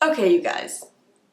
Okay, you guys,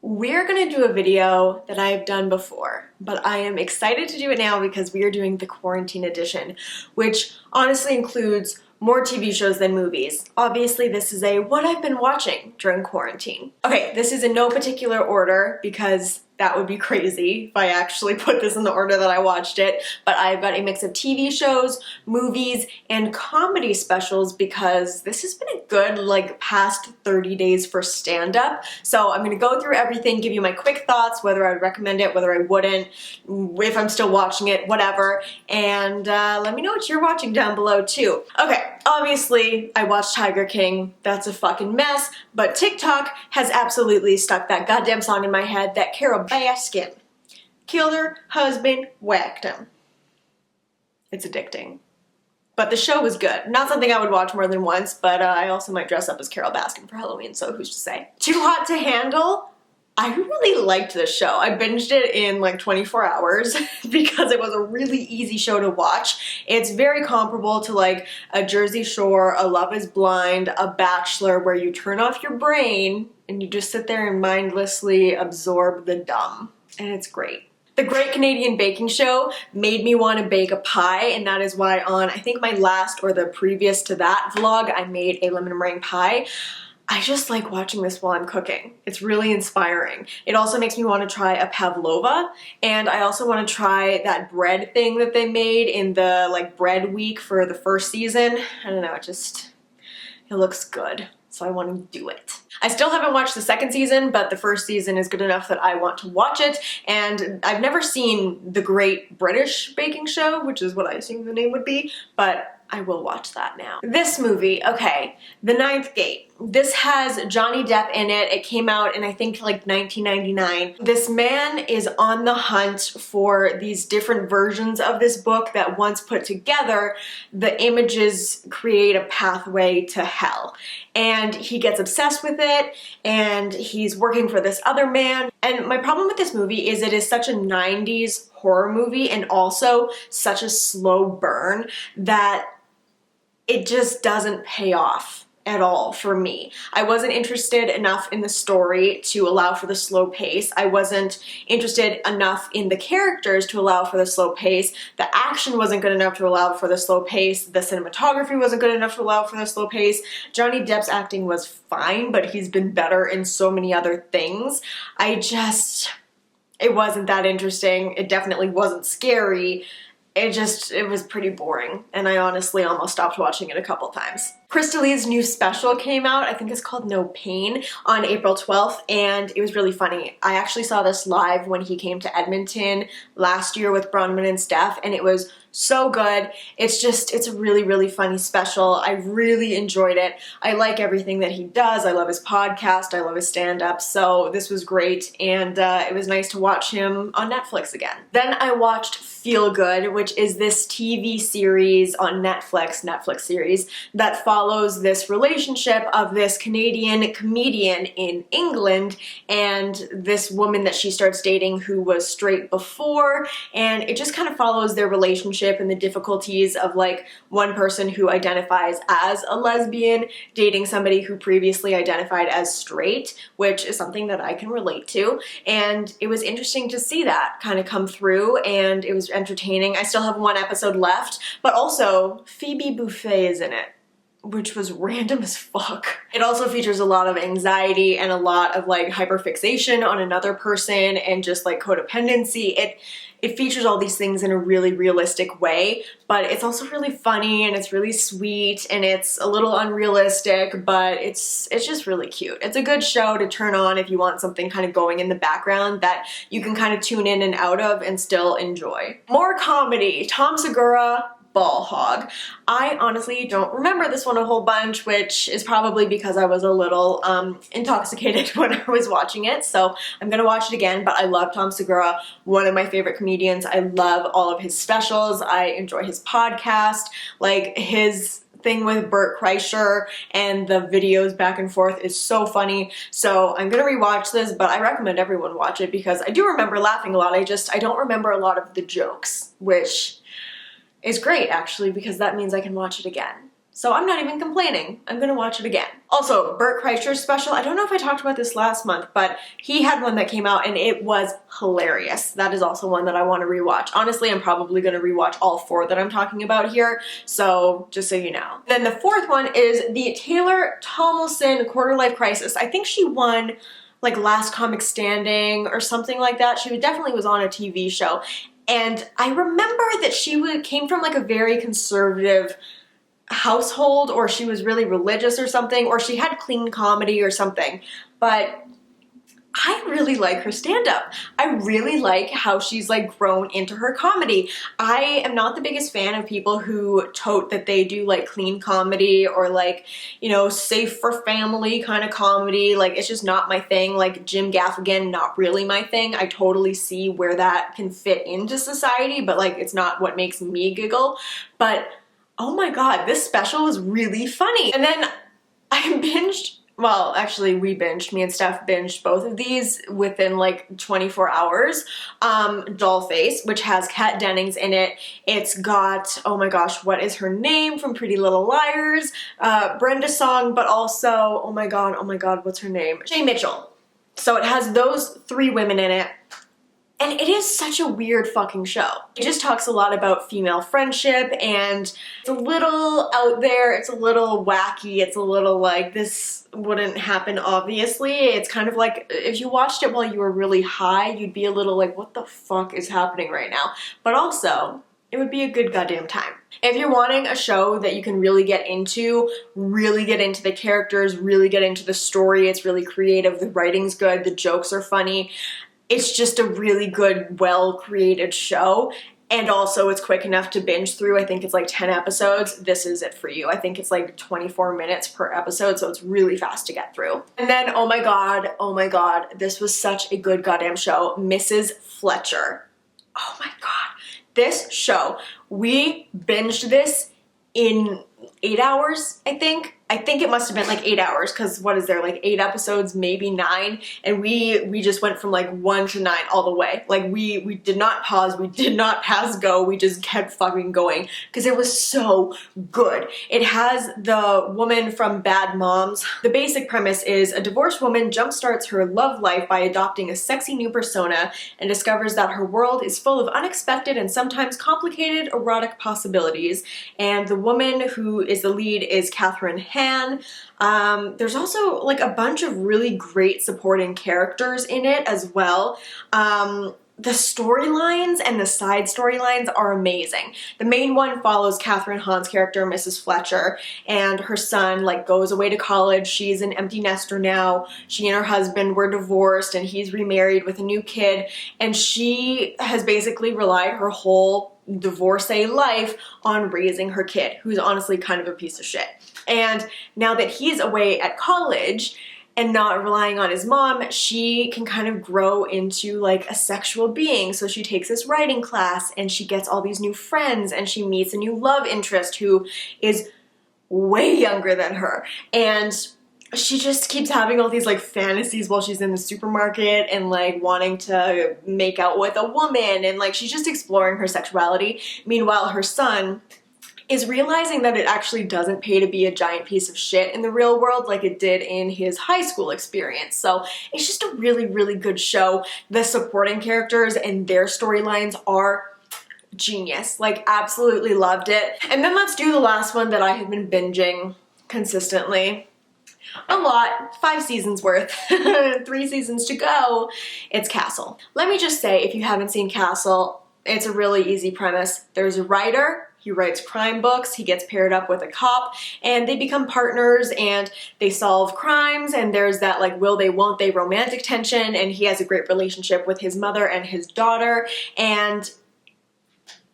we're gonna do a video that I've done before, but I am excited to do it now because we are doing the quarantine edition, which honestly includes more TV shows than movies. Obviously, this is a what I've been watching during quarantine. Okay, this is in no particular order because that would be crazy if I actually put this in the order that I watched it, but I've got a mix of TV shows, movies, and comedy specials because this has been a good, past 30 days for stand-up. So I'm gonna go through everything, give you my quick thoughts, whether I'd recommend it, whether I wouldn't, if I'm still watching it, whatever, and let me know what you're watching down below too. Okay, obviously, I watched Tiger King. That's a fucking mess, but TikTok has absolutely stuck that goddamn song in my head that Carol Baskin killed her husband, whacked him. It's addicting. But the show was good. Not something I would watch more than once, but I also might dress up as Carol Baskin for Halloween, so who's to say? Too Hot to Handle? I really liked this show. I binged it in like 24 hours because it was a really easy show to watch. It's very comparable to like a Jersey Shore, a Love is Blind, a Bachelor, where you turn off your brain and you just sit there and mindlessly absorb the dumb. And it's great. The Great Canadian Baking Show made me want to bake a pie, and that is why on, I think my last or the previous to that vlog, I made a lemon meringue pie. I just like watching this while I'm cooking. It's really inspiring. It also makes me want to try a pavlova, and I also want to try that bread thing that they made in the bread week for the first season. I don't know, it looks good, so I want to do it. I still haven't watched the second season, but the first season is good enough that I want to watch it, and I've never seen The Great British Baking Show, which is what I assume the name would be, but I will watch that now. This movie, okay, The Ninth Gate. This has Johnny Depp in it. It came out in, I think, like 1999. This man is on the hunt for these different versions of this book that once put together, the images create a pathway to hell. And he gets obsessed with it, and he's working for this other man. And my problem with this movie is it is such a 90s horror movie and also such a slow burn that it just doesn't pay off at all for me. I wasn't interested enough in the story to allow for the slow pace. I wasn't interested enough in the characters to allow for the slow pace. The action wasn't good enough to allow for the slow pace. The cinematography wasn't good enough to allow for the slow pace. Johnny Depp's acting was fine, but he's been better in so many other things. It wasn't that interesting. It definitely wasn't scary. It was pretty boring, and I honestly almost stopped watching it a couple times. Krista Lee's new special came out, I think it's called No Pain, on April 12th, and it was really funny. I actually saw this live when he came to Edmonton last year with Bronwyn and Steph, and it was so good. It's a really, really funny special. I really enjoyed it. I like everything that he does. I love his podcast. I love his stand-up, so this was great, and it was nice to watch him on Netflix again. Then I watched Feel Good, which is this TV series on Netflix series that follows this relationship of this Canadian comedian in England and this woman that she starts dating who was straight before, and it just kind of follows their relationship and the difficulties of one person who identifies as a lesbian dating somebody who previously identified as straight, which is something that I can relate to, and it was interesting to see that kind of come through, and it was entertaining. I still have one episode left, but also Phoebe Buffay is in it, which was random as fuck. It also features a lot of anxiety and a lot of hyperfixation on another person and just codependency. It features all these things in a really realistic way, but it's also really funny and it's really sweet and it's a little unrealistic, but it's just really cute. It's a good show to turn on if you want something kind of going in the background that you can kind of tune in and out of and still enjoy. More comedy. Tom Segura, Ball Hog. I honestly don't remember this one a whole bunch, which is probably because I was a little intoxicated when I was watching it, so I'm gonna watch it again, but I love Tom Segura, one of my favorite comedians. I love all of his specials. I enjoy his podcast, his thing with Bert Kreischer and the videos back and forth is so funny. So I'm gonna rewatch this, but I recommend everyone watch it because I do remember laughing a lot. I don't remember a lot of the jokes, which is great actually because that means I can watch it again. So I'm not even complaining. I'm gonna watch it again. Also, Bert Kreischer's special, I don't know if I talked about this last month, but he had one that came out and it was hilarious. That is also one that I want to rewatch. Honestly, I'm probably gonna rewatch all 4 that I'm talking about here, so just so you know. Then the 4th one is the Taylor Tomlinson Quarter Life Crisis. I think she won like Last Comic Standing or something like that. She definitely was on a TV show. And I remember that she came from like a very conservative household, or she was really religious or something, or she had clean comedy or something. But I really like her stand-up. I really like how she's like grown into her comedy. I am not the biggest fan of people who tote that they do like clean comedy or like, you know, safe for family kind of comedy. Like, it's just not my thing. Like Jim Gaffigan, not really my thing. I totally see where that can fit into society, but like it's not what makes me giggle. But oh my god, this special was really funny. And then I binged, well, actually we binged, me and Steph binged both of these within like 24 hours. Dollface, which has Kat Dennings in it. It's got, oh my gosh, what is her name from Pretty Little Liars? Brenda Song, but also, oh my god, what's her name? Shay Mitchell. So it has those 3 women in it. And it is such a weird fucking show. It just talks a lot about female friendship, and it's a little out there, it's a little wacky, it's a little like, this wouldn't happen obviously. It's kind of like, if you watched it while you were really high, you'd be a little like, what the fuck is happening right now? But also, it would be a good goddamn time. If you're wanting a show that you can really get into the characters, really get into the story, it's really creative, the writing's good, the jokes are funny, it's just a really good, well-created show, and also it's quick enough to binge through. I think it's like 10 episodes. This is it for you. I think it's like 24 minutes per episode, so it's really fast to get through. And then, oh my god, this was such a good goddamn show, Mrs. Fletcher. Oh my god, this show, we binged this in 8 hours, I think. I think it must have been like 8 hours, because what is there, like 8 episodes, maybe 9, and we just went from like 1 to 9 all the way. Like we did not pause, we did not pass go, we just kept fucking going because it was so good. It has the woman from Bad Moms. The basic premise is a divorced woman jumpstarts her love life by adopting a sexy new persona and discovers that her world is full of unexpected and sometimes complicated erotic possibilities. And the woman who is the lead is Catherine Han. There's also like a bunch of really great supporting characters in it as well. The storylines and the side storylines are amazing. The main one follows Catherine Hahn's character, Mrs. Fletcher, and her son like goes away to college. She's an empty nester now. She and her husband were divorced and he's remarried with a new kid, and she has basically relied her whole divorcee life on raising her kid, who's honestly kind of a piece of shit. And now that he's away at college and not relying on his mom, she can kind of grow into like a sexual being. So she takes this writing class and she gets all these new friends and she meets a new love interest who is way younger than her. And she just keeps having all these like fantasies while she's in the supermarket and like wanting to make out with a woman, and like she's just exploring her sexuality. Meanwhile, her son is realizing that it actually doesn't pay to be a giant piece of shit in the real world like it did in his high school experience. So it's just a really, really good show. The supporting characters and their storylines are genius. Like, absolutely loved it. And then let's do the last one that I have been binging consistently. A lot, 5 seasons worth, 3 seasons to go. It's Castle. Let me just say, if you haven't seen Castle, it's a really easy premise. There's a writer, he writes crime books, he gets paired up with a cop, and they become partners and they solve crimes, and there's that like will they won't they romantic tension, and he has a great relationship with his mother and his daughter, and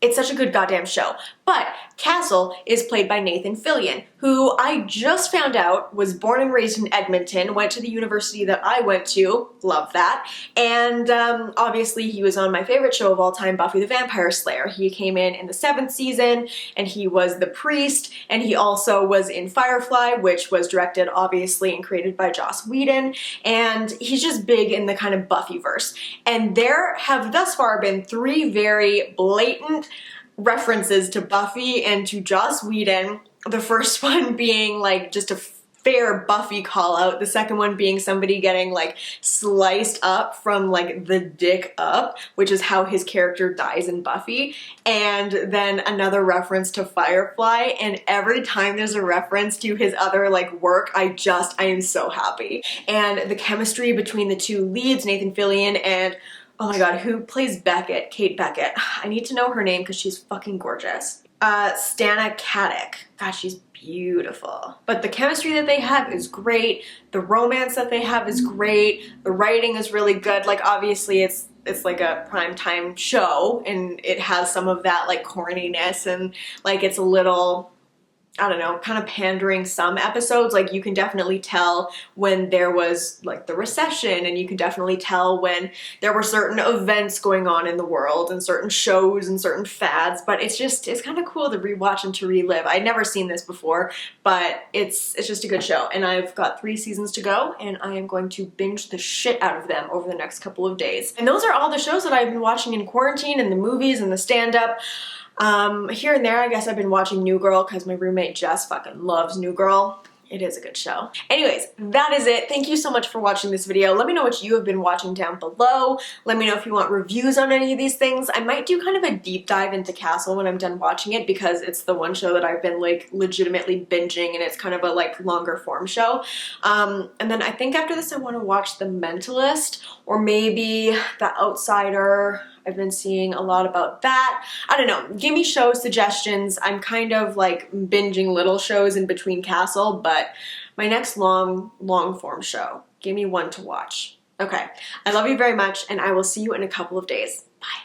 it's such a good goddamn show. But Castle is played by Nathan Fillion, who I just found out was born and raised in Edmonton, went to the university that I went to, love that, and obviously he was on my favorite show of all time, Buffy the Vampire Slayer. He came in the 7th season, and he was the priest, and he also was in Firefly, which was directed obviously and created by Joss Whedon, and he's just big in the kind of Buffyverse. And there have thus far been 3 very blatant references to Buffy and to Joss Whedon The first one being like just a fair Buffy call out, the second one being somebody getting like sliced up from like the dick up, which is how his character dies in Buffy, and then another reference to Firefly. And every time there's a reference to his other like work, I am so happy. And the chemistry between the two leads, Nathan Fillion and, oh my god, who plays Beckett? Kate Beckett. I need to know her name because she's fucking gorgeous. Stana Katic. Gosh, she's beautiful. But the chemistry that they have is great. The romance that they have is great. The writing is really good. Like, obviously it's like a primetime show and it has some of that like corniness and like it's a little, I don't know, kind of pandering some episodes. Like you can definitely tell when there was like the recession, and you can definitely tell when there were certain events going on in the world and certain shows and certain fads, but it's kind of cool to rewatch and to relive. I'd never seen this before, but it's just a good show, and I've got 3 seasons to go, and I am going to binge the shit out of them over the next couple of days. And those are all the shows that I've been watching in quarantine, and the movies and the stand-up. Here and there, I guess I've been watching New Girl because my roommate Jess fucking loves New Girl. It is a good show. Anyways, that is it. Thank you so much for watching this video. Let me know what you have been watching down below. Let me know if you want reviews on any of these things. I might do kind of a deep dive into Castle when I'm done watching it because it's the one show that I've been like legitimately binging, and it's kind of a like longer form show. And then I think after this I want to watch The Mentalist or maybe The Outsider. I've been seeing a lot about that. I don't know. Give me show suggestions. I'm kind of like binging little shows in between Castle, but my next long form show, give me one to watch. Okay. I love you very much, and I will see you in a couple of days. Bye.